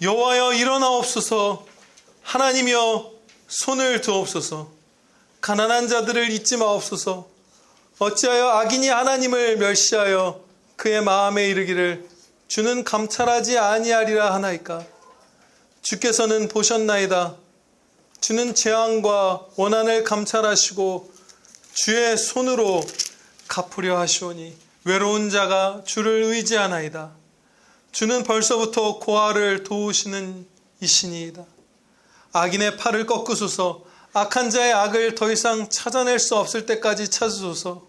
여호와여 일어나옵소서. 하나님이여 손을 드옵소서. 가난한 자들을 잊지 마옵소서. 어찌하여 악인이 하나님을 멸시하여 그의 마음에 이르기를 주는 감찰하지 아니하리라 하나이까. 주께서는 보셨나이다. 주는 재앙과 원한을 감찰하시고 주의 손으로 갚으려 하시오니 외로운 자가 주를 의지하나이다. 주는 벌써부터 고아를 도우시는 이시니이다. 악인의 팔을 꺾으소서. 악한 자의 악을 더 이상 찾아낼 수 없을 때까지 찾으소서.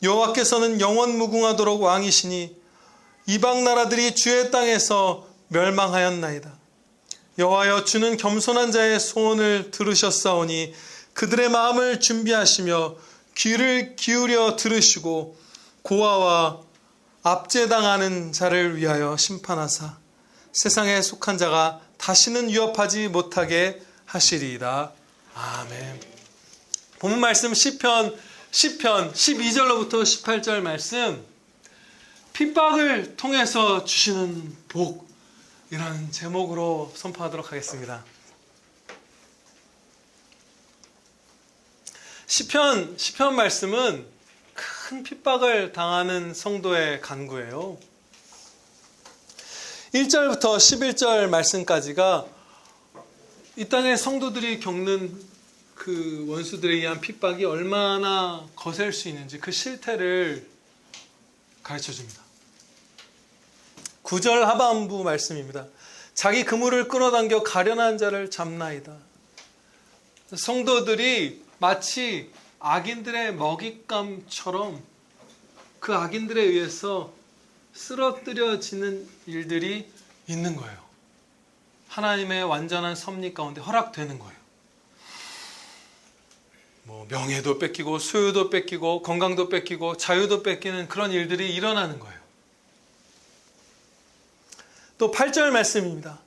여호와께서는 영원 무궁하도록 왕이시니 이방 나라들이 주의 땅에서 멸망하였나이다. 여호와여 주는 겸손한 자의 소원을 들으셨사오니 그들의 마음을 준비하시며 귀를 기울여 들으시고 고아와 압제당하는 자를 위하여 심판하사 세상에 속한 자가 다시는 위협하지 못하게 하시리이다. 아멘. 본문 말씀 시편 12절로부터 18절 말씀, 핍박을 통해서 주시는 복, 이라는 제목으로 선포하도록 하겠습니다. 시편 말씀은 큰 핍박을 당하는 성도의 간구예요. 1절부터 11절 말씀까지가 이 땅의 성도들이 겪는 그 원수들에 의한 핍박이 얼마나 거셀 수 있는지 그 실태를 가르쳐 줍니다. 9절 하반부 말씀입니다. 자기 그물을 끌어당겨 가련한 자를 잡나이다. 성도들이 마치 악인들의 먹잇감처럼 그 악인들에 의해서 쓰러뜨려지는 일들이 있는 거예요. 하나님의 완전한 섭리 가운데 허락되는 거예요. 명예도 뺏기고 소유도 뺏기고 건강도 뺏기고 자유도 뺏기는 그런 일들이 일어나는 거예요. 또 8절 말씀입니다.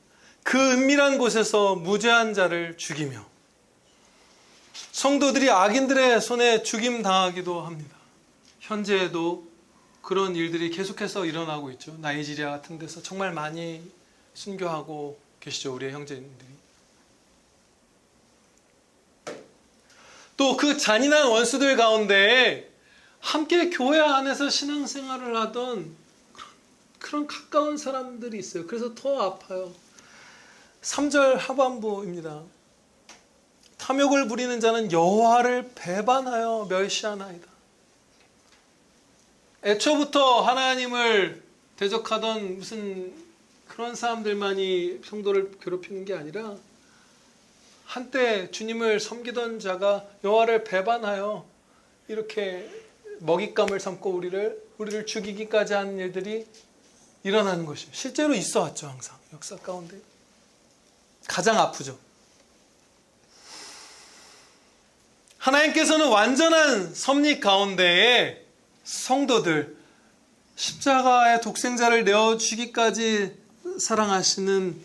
그 은밀한 곳에서 무죄한 자를 죽이며, 성도들이 악인들의 손에 죽임당하기도 합니다. 현재에도 그런 일들이 계속해서 일어나고 있죠. 나이지리아 같은 데서 정말 많이 순교하고 계시죠, 우리의 형제님들이. 또 그 잔인한 원수들 가운데 함께 교회 안에서 신앙생활을 하던 그런 가까운 사람들이 있어요. 그래서 더 아파요. 3절 하반부입니다. 탐욕을 부리는 자는 여호와를 배반하여 멸시하나이다. 애초부터 하나님을 대적하던 무슨 그런 사람들만이 성도를 괴롭히는 게 아니라 한때 주님을 섬기던 자가 여호와를 배반하여 이렇게 먹잇감을 삼고 우리를 죽이기까지 하는 일들이 일어나는 것이에요. 실제로 있어 왔죠. 항상 역사 가운데 가장 아프죠. 하나님께서는 완전한 섭리 가운데에 성도들, 십자가의 독생자를 내어주기까지 사랑하시는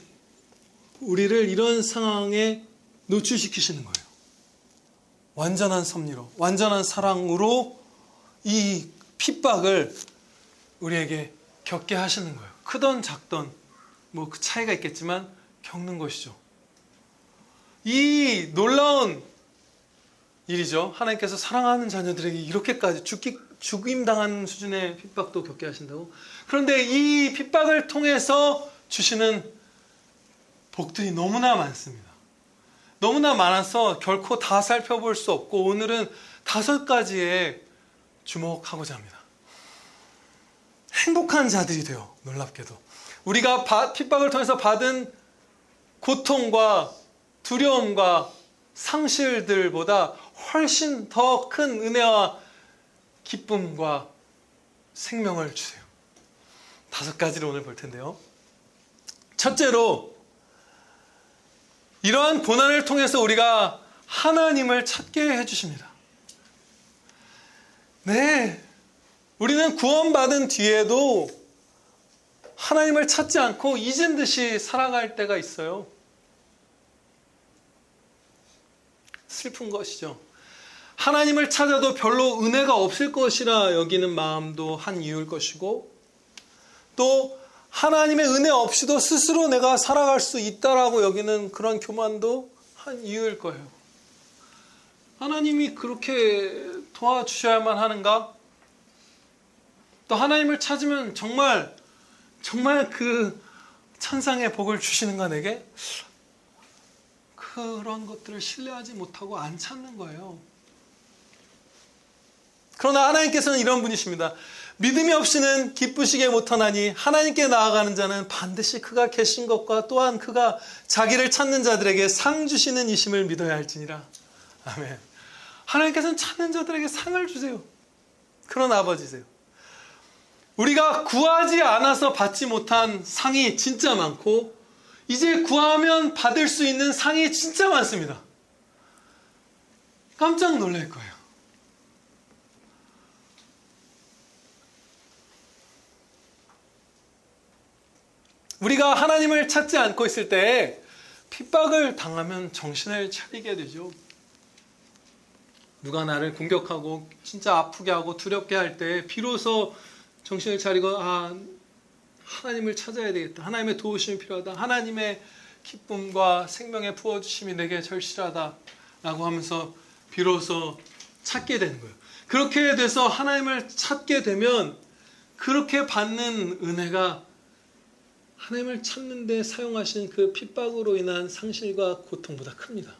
우리를 이런 상황에 노출시키시는 거예요. 완전한 섭리로, 완전한 사랑으로 이 핍박을 우리에게 겪게 하시는 거예요. 크던 작던 그 차이가 있겠지만 겪는 것이죠. 이 놀라운 일이죠. 하나님께서 사랑하는 자녀들에게 이렇게까지 죽임당하는 수준의 핍박도 겪게 하신다고. 그런데 이 핍박을 통해서 주시는 복들이 너무나 많습니다. 너무나 많아서 결코 다 살펴볼 수 없고 오늘은 5가지에 주목하고자 합니다. 행복한 자들이 돼요. 놀랍게도 우리가 핍박을 통해서 받은 고통과 두려움과 상실들보다 훨씬 더 큰 은혜와 기쁨과 생명을 주세요. 5가지를 오늘 볼 텐데요. 첫째로, 이러한 고난을 통해서 우리가 하나님을 찾게 해주십니다. 네, 우리는 구원받은 뒤에도 하나님을 찾지 않고 잊은 듯이 살아갈 때가 있어요. 슬픈 것이죠. 하나님을 찾아도 별로 은혜가 없을 것이라 여기는 마음도 한 이유일 것이고, 또 하나님의 은혜 없이도 스스로 내가 살아갈 수 있다라고 여기는 그런 교만도 한 이유일 거예요. 하나님이 그렇게 도와주셔야만 하는가? 또 하나님을 찾으면 정말 그 천상의 복을 주시는가 내게? 그런 것들을 신뢰하지 못하고 안 찾는 거예요. 그러나 하나님께서는 이런 분이십니다. 믿음이 없이는 기쁘시게 못하나니 하나님께 나아가는 자는 반드시 그가 계신 것과 또한 그가 자기를 찾는 자들에게 상 주시는 이심을 믿어야 할지니라. 아멘. 하나님께서는 찾는 자들에게 상을 주세요. 그런 아버지세요. 우리가 구하지 않아서 받지 못한 상이 진짜 많고 이제 구하면 받을 수 있는 상이 진짜 많습니다. 깜짝 놀랄 거예요. 우리가 하나님을 찾지 않고 있을 때 핍박을 당하면 정신을 차리게 되죠. 누가 나를 공격하고 진짜 아프게 하고 두렵게 할 때 비로소 정신을 차리고 하나님을 찾아야 되겠다. 하나님의 도우심이 필요하다. 하나님의 기쁨과 생명의 부어주심이 내게 절실하다 라고 하면서 비로소 찾게 되는 거예요. 그렇게 돼서 하나님을 찾게 되면 그렇게 받는 은혜가 하나님을 찾는 데 사용하신 그 핍박으로 인한 상실과 고통보다 큽니다.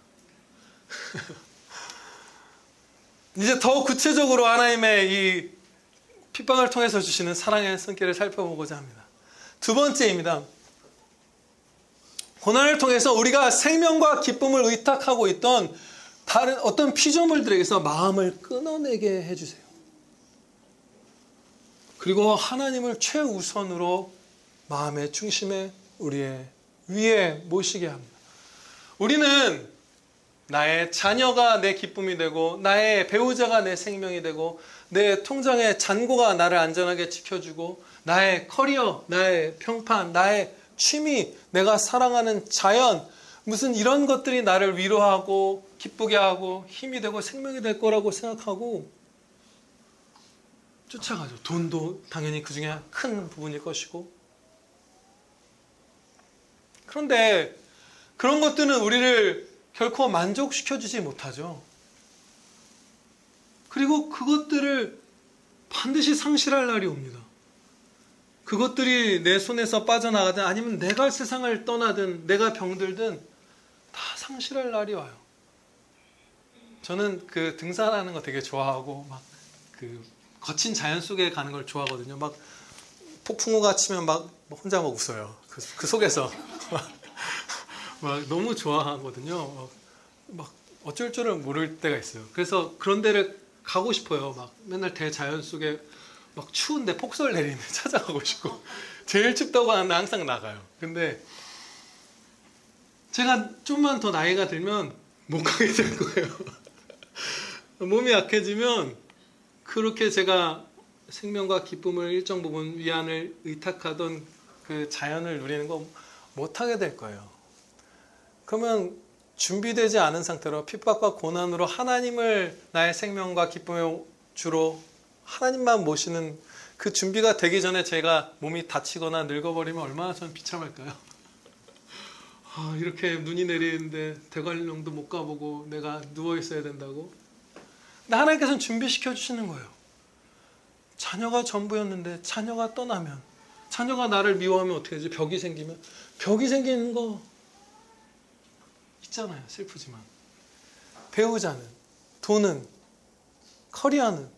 이제 더 구체적으로 하나님의 이 핍박을 통해서 주시는 사랑의 손길을 살펴보고자 합니다. 두 번째입니다. 고난을 통해서 우리가 생명과 기쁨을 의탁하고 있던 다른 어떤 피조물들에게서 마음을 끊어내게 해주세요. 그리고 하나님을 최우선으로 마음의 중심에 우리의 위에 모시게 합니다. 우리는 나의 자녀가 내 기쁨이 되고 나의 배우자가 내 생명이 되고 내 통장의 잔고가 나를 안전하게 지켜주고 나의 커리어, 나의 평판, 나의 취미, 내가 사랑하는 자연 무슨 이런 것들이 나를 위로하고 기쁘게 하고 힘이 되고 생명이 될 거라고 생각하고 쫓아가죠. 돈도 당연히 그 중에 큰 부분일 것이고 그런데 그런 것들은 우리를 결코 만족시켜주지 못하죠. 그리고 그것들을 반드시 상실할 날이 옵니다. 그것들이 내 손에서 빠져나가든 아니면 내가 세상을 떠나든 내가 병들든 다 상실할 날이 와요. 저는 그 등산하는 거 되게 좋아하고 막 그 거친 자연 속에 가는 걸 좋아하거든요. 막 폭풍우가 치면 막 혼자 막 웃어요. 그 속에서 막 너무 좋아하거든요. 막 어쩔 줄을 모를 때가 있어요. 그래서 그런 데를 가고 싶어요. 막 맨날 대자연 속에 막 추운데 폭설 내리는데 찾아가고 싶고 제일 춥다고 하는데 항상 나가요. 근데 제가 좀만 더 나이가 들면 못 가게 될 거예요. 몸이 약해지면 그렇게 제가 생명과 기쁨을 일정 부분 위안을 의탁하던 그 자연을 누리는 거 못하게 될 거예요. 그러면 준비되지 않은 상태로 핍박과 고난으로 하나님을 나의 생명과 기쁨의 주로 하나님만 모시는 그 준비가 되기 전에 제가 몸이 다치거나 늙어버리면 얼마나 저는 비참할까요? 이렇게 눈이 내리는데 대관령도 못 가보고 내가 누워있어야 된다고? 근데 하나님께서는 준비시켜 주시는 거예요. 자녀가 전부였는데 자녀가 떠나면 자녀가 나를 미워하면 어떻게 되지? 벽이 생기는 거 있잖아요. 슬프지만 배우자는 돈은 커리어는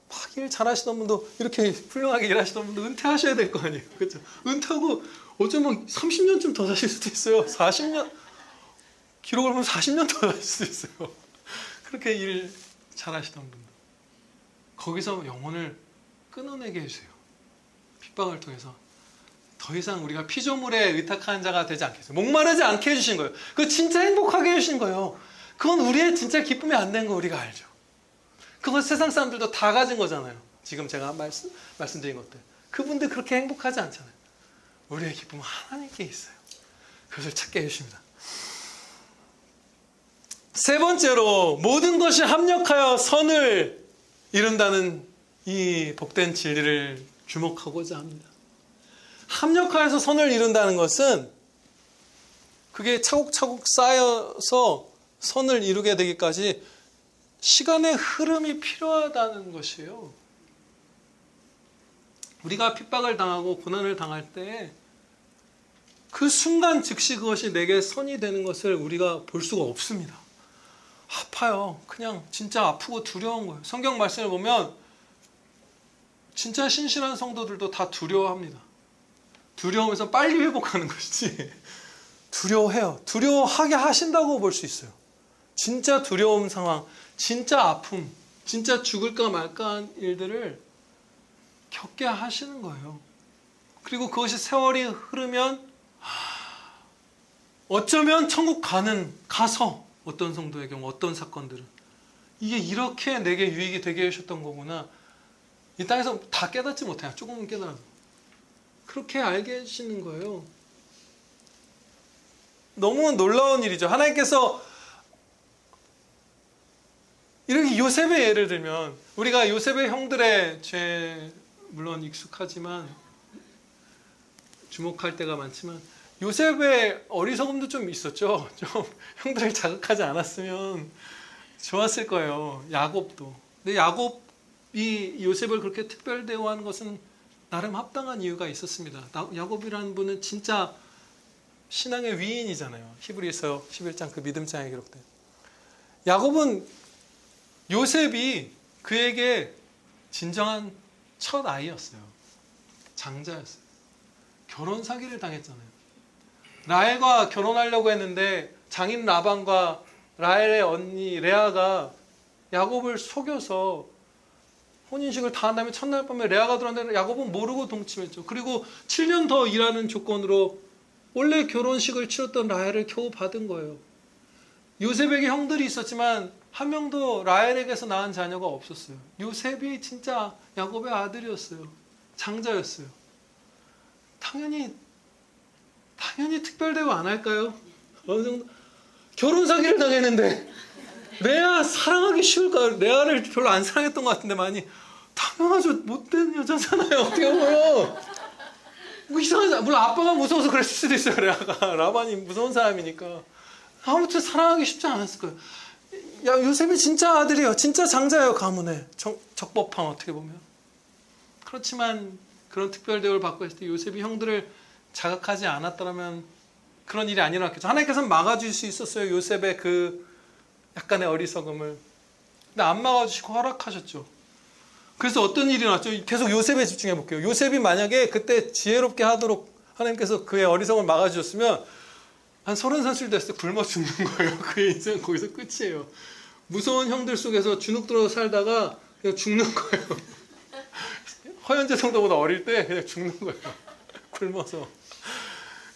막 일 잘하시던 분도 이렇게 훌륭하게 일하시던 분도 은퇴하셔야 될 거 아니에요. 그렇죠? 은퇴하고 어쩌면 30년쯤 더 사실 수도 있어요. 40년 기록을 보면 40년 더 사실 수도 있어요. 그렇게 일 잘하시던 분들 거기서 영혼을 끊어내게 해주세요. 핍박을 통해서 더 이상 우리가 피조물에 의탁한 자가 되지 않겠어요. 목마르지 않게 해주신 거예요. 그거 진짜 행복하게 해주신 거예요. 그건 우리의 진짜 기쁨이 안 된 거 우리가 알죠. 그건 세상 사람들도 다 가진 거잖아요. 지금 제가 말씀드린 것들. 그분들 그렇게 행복하지 않잖아요. 우리의 기쁨은 하나님께 있어요. 그것을 찾게 해주십니다. 세 번째로 모든 것이 합력하여 선을 이룬다는 이 복된 진리를 주목하고자 합니다. 합력하여서 선을 이룬다는 것은 그게 차곡차곡 쌓여서 선을 이루게 되기까지 시간의 흐름이 필요하다는 것이에요. 우리가 핍박을 당하고 고난을 당할 때 그 순간 즉시 그것이 내게 선이 되는 것을 우리가 볼 수가 없습니다. 아파요. 그냥 진짜 아프고 두려운 거예요. 성경 말씀을 보면 진짜 신실한 성도들도 다 두려워합니다. 두려우면서 빨리 회복하는 것이지 두려워해요. 두려워하게 하신다고 볼 수 있어요. 진짜 두려움 상황, 진짜 아픔, 진짜 죽을까 말까 한 일들을 겪게 하시는 거예요. 그리고 그것이 세월이 흐르면 어쩌면 천국 가서 어떤 성도의 경우 어떤 사건들은 이게 이렇게 내게 유익이 되게 해주셨던 거구나. 이 땅에서 다 깨닫지 못해요. 조금은 깨달아도. 그렇게 알게 해주시는 거예요. 너무 놀라운 일이죠. 하나님께서 이렇게 요셉의 예를 들면 우리가 요셉의 형들의 죄 물론 익숙하지만 주목할 때가 많지만 요셉의 어리석음도 좀 있었죠. 좀 형들을 자극하지 않았으면 좋았을 거예요. 야곱도. 근데 야곱이 요셉을 그렇게 특별 대우하는 것은 나름 합당한 이유가 있었습니다. 야곱이라는 분은 진짜 신앙의 위인이잖아요. 히브리서 11장 그 믿음장에 기록된. 야곱은 요셉이 그에게 진정한 첫 아이였어요. 장자였어요. 결혼 사기를 당했잖아요. 라헬과 결혼하려고 했는데 장인 라반과 라헬의 언니 레아가 야곱을 속여서 혼인식을 다 한 다음에 첫날 밤에 레아가 들어왔는데 야곱은 모르고 동침했죠. 그리고 7년 더 일하는 조건으로 원래 결혼식을 치렀던 라헬을 겨우 받은 거예요. 요셉에게 형들이 있었지만 한 명도 라헬에게서 낳은 자녀가 없었어요. 요셉이 진짜 야곱의 아들이었어요. 장자였어요. 당연히 특별 대우 안 할까요? 어느 정도 결혼 사기를 당했는데 레아 사랑하기 쉬울까요? 레아를 별로 안 사랑했던 것 같은데 많이. 당연하죠. 못된 여자잖아요. 어떻게 보면 뭐 이상하지. 물론 아빠가 무서워서 그랬을 수도 있어요. 레아가 라반이 무서운 사람이니까. 아무튼 사랑하기 쉽지 않았을 거예요. 야, 요셉이 진짜 아들이에요. 진짜 장자예요. 가문에 적법함 어떻게 보면. 그렇지만 그런 특별 대우를 받고 했을 때 요셉이 형들을 자극하지 않았더라면 그런 일이 안 일어났겠죠. 하나님께서는 막아줄 수 있었어요. 요셉의 그 약간의 어리석음을. 근데 안 막아주시고 허락하셨죠. 그래서 어떤 일이 일어났죠? 계속 요셉에 집중해 볼게요. 요셉이 만약에 그때 지혜롭게 하도록 하나님께서 그의 어리석음을 막아주셨으면 한 30살 됐을 때 굶어 죽는 거예요. 그의 인생은 거기서 끝이에요. 무서운 형들 속에서 주눅들어 살다가 그냥 죽는 거예요. 허연재 성도보다 어릴 때 그냥 죽는 거예요. 굶어서.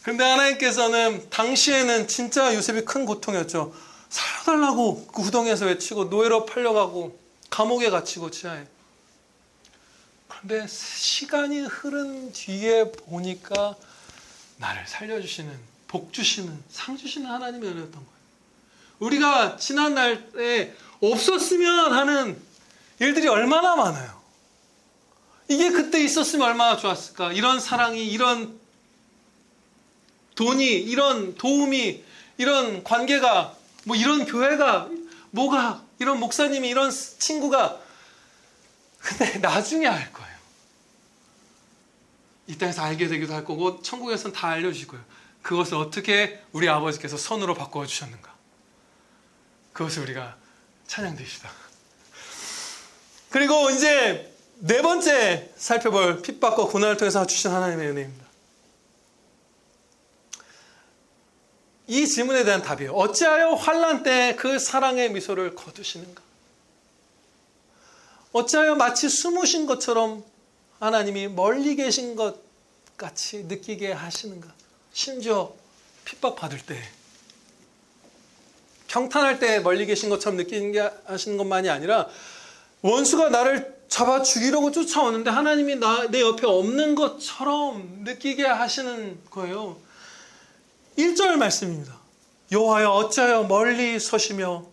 근데 하나님께서는 당시에는 진짜 요셉이 큰 고통이었죠. 살려달라고 그 구덩이에서 외치고 노예로 팔려가고 감옥에 갇히고 치하에. 그런데 시간이 흐른 뒤에 보니까 나를 살려주시는, 복 주시는, 상 주시는 하나님의 은혜였던 거예요. 우리가 지난 날에 없었으면 하는 일들이 얼마나 많아요. 이게 그때 있었으면 얼마나 좋았을까. 이런 사랑이, 이런 돈이, 이런 도움이, 이런 관계가, 뭐 이런 교회가, 뭐가, 이런 목사님이, 이런 친구가. 근데 나중에 알 거예요. 이 땅에서 알게 되기도 할 거고 천국에서는 다 알려주실 거예요. 그것을 어떻게 우리 아버지께서 선으로 바꾸어 주셨는가. 그것을 우리가 찬양드립시다. 그리고 이제 네 번째 살펴볼 핍박과 고난을 통해서 주신 하나님의 은혜입니다. 이 질문에 대한 답이에요. 어찌하여 환난 때 그 사랑의 미소를 거두시는가? 어찌하여 마치 숨으신 것처럼 하나님이 멀리 계신 것 같이 느끼게 하시는가? 심지어 핍박받을 때, 평탄할 때 멀리 계신 것처럼 느끼게 하시는 것만이 아니라 원수가 나를 잡아 죽이려고 쫓아오는데 하나님이 내 옆에 없는 것처럼 느끼게 하시는 거예요. 1절 말씀입니다. 여호와여 어찌하여 멀리 서시며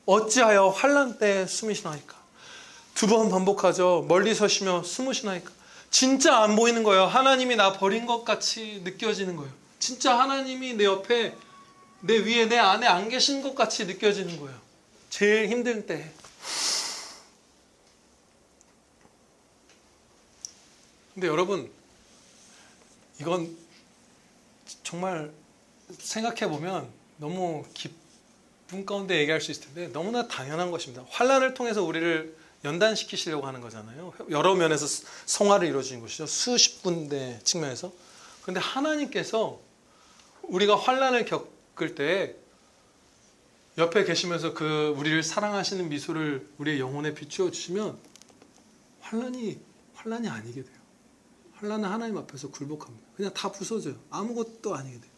어찌하여 환난 때에 숨으시나이까. 두 번 반복하죠. 멀리 서시며 숨으시나이까. 진짜 안 보이는 거예요. 하나님이 나 버린 것 같이 느껴지는 거예요. 진짜 하나님이 내 옆에, 내 위에, 내 안에 안 계신 것 같이 느껴지는 거예요. 제일 힘들 때. 근데 여러분, 이건 정말 생각해보면 너무 기쁨 가운데 얘기할 수 있을 텐데 너무나 당연한 것입니다. 환난을 통해서 우리를 연단시키시려고 하는 거잖아요. 여러 면에서 성화를 이루어주는 것이죠. 수십 군데 측면에서. 그런데 하나님께서 우리가 환난을 겪을 때 옆에 계시면서 그 우리를 사랑하시는 미소를 우리의 영혼에 비추어 주시면 환난이 아니게 돼요. 환난은 하나님 앞에서 굴복합니다. 그냥 다 부서져요. 아무것도 아니게 돼요.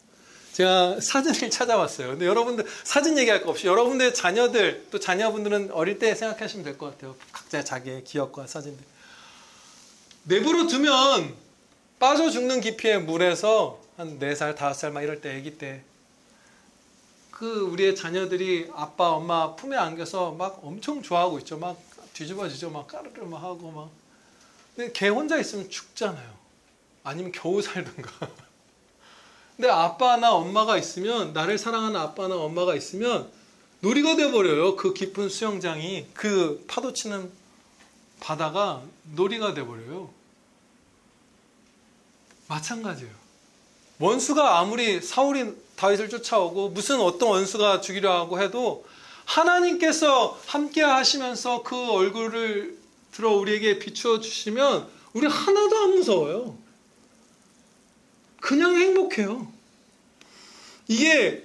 제가 사진을 찾아봤어요. 근데 여러분들 사진 얘기할 거 없이 여러분들의 자녀들, 또 자녀분들은 어릴 때 생각하시면 될 것 같아요. 각자 자기의 기억과 사진들. 내버려 두면 빠져 죽는 깊이의 물에서 한 4살, 5살 막 이럴 때, 아기 때 우리의 자녀들이 아빠, 엄마 품에 안겨서 막 엄청 좋아하고 있죠. 막 뒤집어지죠. 막 까르르 막 하고 막. 근데 걔 혼자 있으면 죽잖아요. 아니면 겨우 살든가. 근데 아빠나 엄마가 있으면, 나를 사랑하는 아빠나 엄마가 있으면 놀이가 돼버려요. 그 깊은 수영장이, 그 파도 치는 바다가 놀이가 돼버려요. 마찬가지예요. 원수가 아무리 사울이 다윗을 쫓아오고 무슨 어떤 원수가 죽이려 하고 해도 하나님께서 함께 하시면서 그 얼굴을 들어 우리에게 비추어 주시면 우리 하나도 안 무서워요. 그냥 행복해요. 이게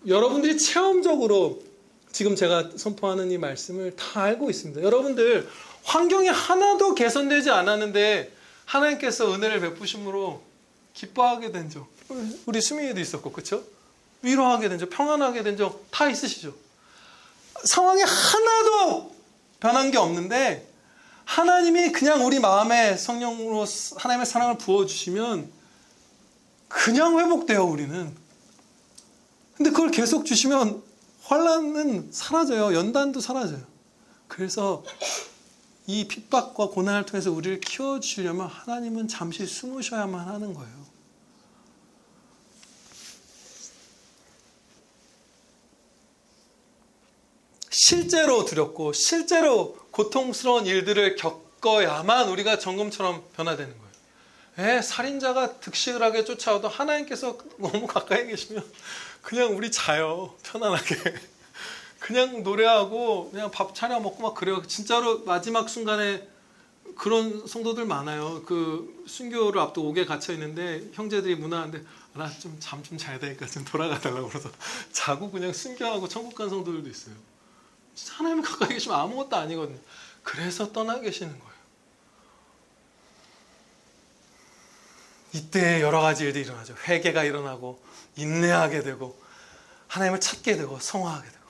여러분들이 체험적으로 지금 제가 선포하는 이 말씀을 다 알고 있습니다. 여러분들 환경이 하나도 개선되지 않았는데 하나님께서 은혜를 베푸심으로 기뻐하게 된 적, 우리 수민이도 있었고, 그렇죠? 위로하게 된 적, 평안하게 된 적 다 있으시죠? 상황이 하나도 변한 게 없는데 하나님이 그냥 우리 마음에 성령으로 하나님의 사랑을 부어주시면 그냥 회복돼요, 우리는. 근데 그걸 계속 주시면 환난은 사라져요. 연단도 사라져요. 그래서 이 핍박과 고난을 통해서 우리를 키워주시려면 하나님은 잠시 숨으셔야만 하는 거예요. 실제로 두렵고 실제로 고통스러운 일들을 겪어야만 우리가 정금처럼 변화되는 거예요. 살인자가 득식을 하게 쫓아와도 하나님께서 너무 가까이 계시면 그냥 우리 자요. 편안하게. 그냥 노래하고 그냥 밥 차려 먹고 막 그래요. 진짜로 마지막 순간에 그런 성도들 많아요. 그 순교를 앞두고 옥에 갇혀 있는데 형제들이 문화하는데 나 좀 잠 좀 자야 되니까 좀 돌아가 달라고 그래서 자고 그냥 순교하고 천국 간 성도들도 있어요. 진짜 하나님 가까이 계시면 아무것도 아니거든요. 그래서 떠나 계시는 거예요. 이때 여러 가지 일들이 일어나죠. 회개가 일어나고 인내하게 되고 하나님을 찾게 되고 성화하게 되고.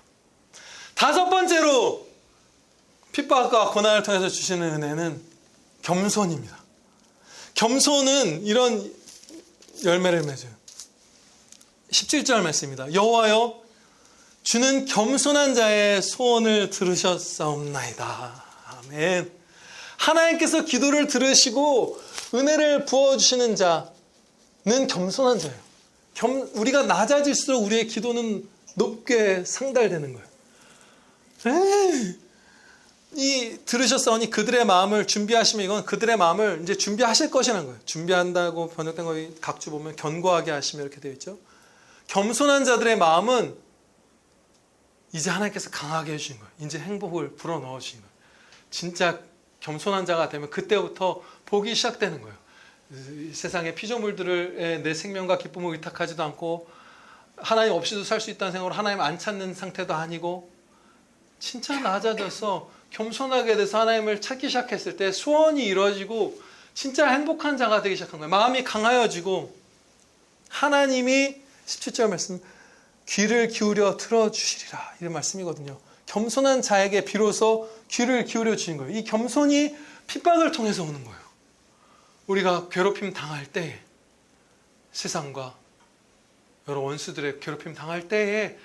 5번째로 핍박과 고난을 통해서 주시는 은혜는 겸손입니다. 겸손은 이런 열매를 맺어요. 17절 말씀입니다. 여호와여 주는 겸손한 자의 소원을 들으셨사옵나이다. 아멘. 하나님께서 기도를 들으시고 은혜를 부어주시는 자는 겸손한 자예요. 우리가 낮아질수록 우리의 기도는 높게 상달되는 거예요. 이 들으셨사오니 그들의 마음을 준비하시면 이건 그들의 마음을 이제 준비하실 것이라는 거예요. 준비한다고 번역된 거 각주 보면 견고하게 하시면 이렇게 되어 있죠. 겸손한 자들의 마음은 이제 하나님께서 강하게 해주신 거예요. 이제 행복을 불어넣어 주신 거예요. 진짜 겸손한 자가 되면 그때부터 복이 시작되는 거예요. 세상의 피조물들을 내 생명과 기쁨을 의탁하지도 않고 하나님 없이도 살 수 있다는 생각으로 하나님 안 찾는 상태도 아니고 진짜 낮아져서 겸손하게 돼서 하나님을 찾기 시작했을 때 소원이 이루어지고 진짜 행복한 자가 되기 시작한 거예요. 마음이 강하여지고 하나님이 17절 말씀 귀를 기울여 들어주시리라 이런 말씀이거든요. 겸손한 자에게 비로소 귀를 기울여 주신 거예요. 이 겸손이 핍박을 통해서 오는 거예요. 우리가 괴롭힘 당할 때 세상과 여러 원수들의 괴롭힘 당할 때에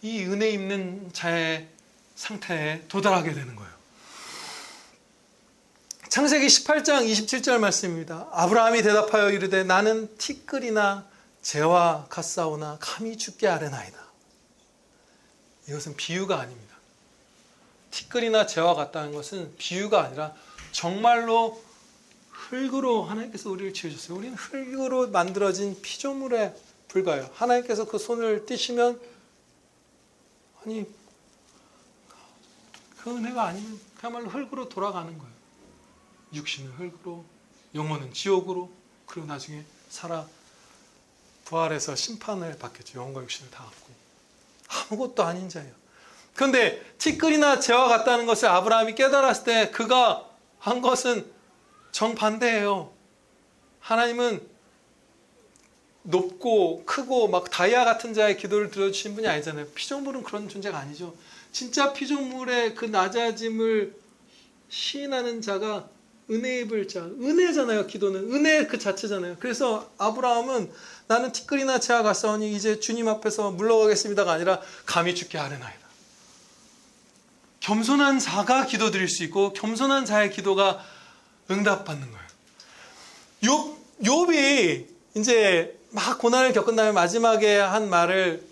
이 은혜 입는 자의 상태에 도달하게 되는 거예요. 창세기 18장 27절 말씀입니다. 아브라함이 대답하여 이르되 나는 티끌이나 재와 같사오나 감히 주께 아뢰나이다. 이것은 비유가 아닙니다. 티끌이나 재와 같다는 것은 비유가 아니라 정말로 흙으로 하나님께서 우리를 지으셨어요. 우리는 흙으로 만들어진 피조물에 불과해요. 하나님께서 그 손을 띄시면 아니 그 은혜가 아니면 그야말로 흙으로 돌아가는 거예요. 육신은 흙으로, 영혼은 지옥으로, 그리고 나중에 살아 부활해서 심판을 받겠죠. 영혼과 육신을 다 갖고 아무것도 아닌 자예요. 그런데 티끌이나 재와 같다는 것을 아브라함이 깨달았을 때 그가 한 것은 정반대예요. 하나님은 높고 크고 막 다이아 같은 자의 기도를 들어주신 분이 아니잖아요. 피조물은 그런 존재가 아니죠. 진짜 피조물의 그 낮아짐을 시인하는 자가 은혜 입을 자, 은혜잖아요. 기도는 은혜 그 자체잖아요. 그래서 아브라함은 나는 티끌이나 재와 같사오니 이제 주님 앞에서 물러가겠습니다가 아니라 감히 주께 아뢰나이다. 겸손한 자가 기도드릴 수 있고 겸손한 자의 기도가 응답받는 거예요. 욥이 이제 막 고난을 겪은 다음에 마지막에 한 말을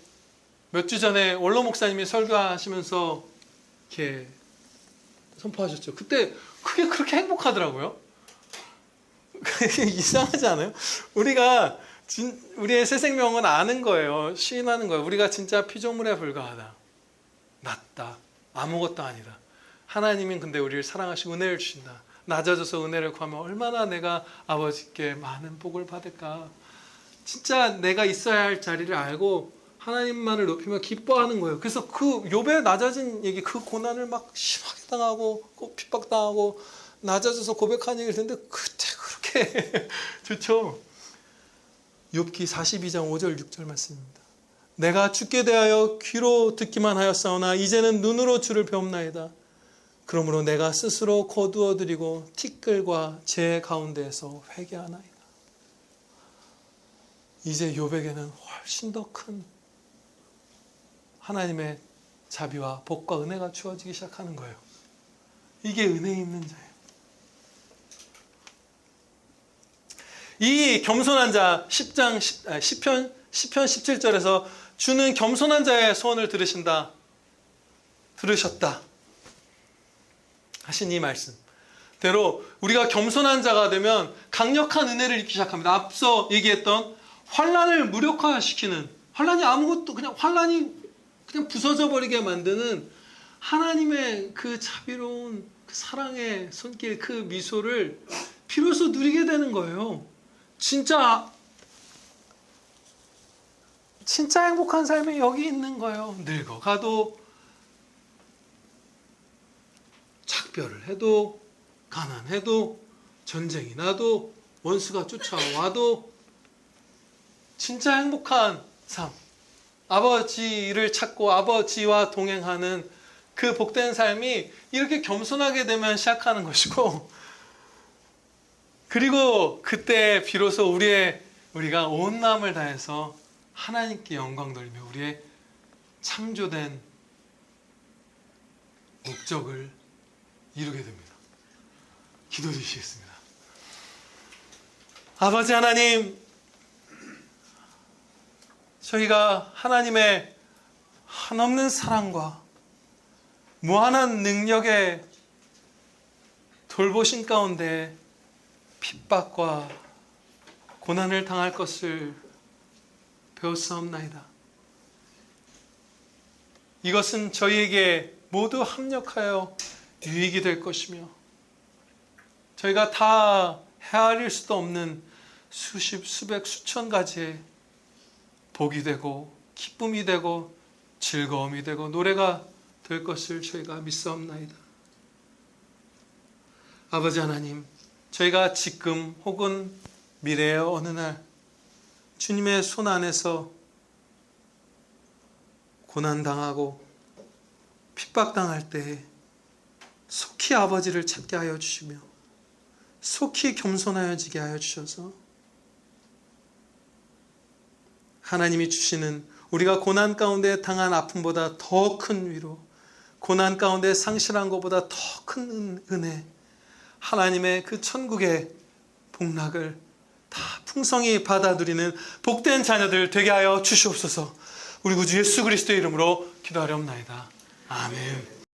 몇 주 전에 원로 목사님이 설교하시면서 이렇게 선포하셨죠. 그때 그게 그렇게 행복하더라고요. 이상하지 않아요? 우리의 새 생명은 아는 거예요. 시인하는 거예요. 우리가 진짜 피조물에 불과하다. 낮다. 아무것도 아니다. 하나님은 근데 우리를 사랑하시고 은혜를 주신다. 낮아져서 은혜를 구하면 얼마나 내가 아버지께 많은 복을 받을까. 진짜 내가 있어야 할 자리를 알고 하나님만을 높이며 기뻐하는 거예요. 그래서 그 욥의 낮아진 얘기, 그 고난을 막 심하게 당하고 핍박당하고 낮아져서 고백하는 얘기를 듣는데 그때 그렇게 좋죠. 욥기 42장 5절 6절 말씀입니다. 내가 주께 대하여 귀로 듣기만 하였사오나 이제는 눈으로 주를 배움나이다. 그러므로 내가 스스로 거두어 드리고 티끌과 재 가운데에서 회개하나이다. 이제 욥에게는 훨씬 더 큰 하나님의 자비와 복과 은혜가 주어지기 시작하는 거예요. 이게 은혜 있는 자예요. 이 겸손한 자 10장 10편 17절에서 주는 겸손한 자의 소원을 들으셨다 하신 이 말씀대로 우리가 겸손한 자가 되면 강력한 은혜를 입기 시작합니다. 앞서 얘기했던 환난을 무력화시키는, 환난이 아무것도 환난이 그냥 부서져 버리게 만드는 하나님의 그 자비로운 그 사랑의 손길, 그 미소를 비로소 누리게 되는 거예요. 진짜 행복한 삶이 여기 있는 거예요. 늙어가도, 작별을 해도, 가난해도, 전쟁이 나도, 원수가 쫓아와도 진짜 행복한 삶. 아버지를 찾고 아버지와 동행하는 그 복된 삶이 이렇게 겸손하게 되면 시작하는 것이고, 그리고 그때 비로소 우리가 온 마음을 다해서 하나님께 영광 돌리며 우리의 창조된 목적을 이루게 됩니다. 기도 주시겠습니다. 아버지 하나님, 저희가 하나님의 한없는 사랑과 무한한 능력의 돌보신 가운데 핍박과 고난을 당할 것을 배웠사옵나이다. 이것은 저희에게 모두 합력하여 유익이 될 것이며 저희가 다 헤아릴 수도 없는 수십, 수백, 수천 가지의 복이 되고 기쁨이 되고 즐거움이 되고 노래가 될 것을 저희가 믿사옵나이다. 아버지 하나님, 저희가 지금 혹은 미래의 어느 날 주님의 손 안에서 고난당하고 핍박당할 때에 속히 아버지를 찾게 하여 주시며 속히 겸손하여지게 하여 주셔서 하나님이 주시는 우리가 고난 가운데 당한 아픔보다 더 큰 위로, 고난 가운데 상실한 것보다 더 큰 은혜, 하나님의 그 천국의 복락을 다 풍성히 받아 누리는 복된 자녀들 되게 하여 주시옵소서. 우리 구주 예수 그리스도의 이름으로 기도하렵나이다. 아멘.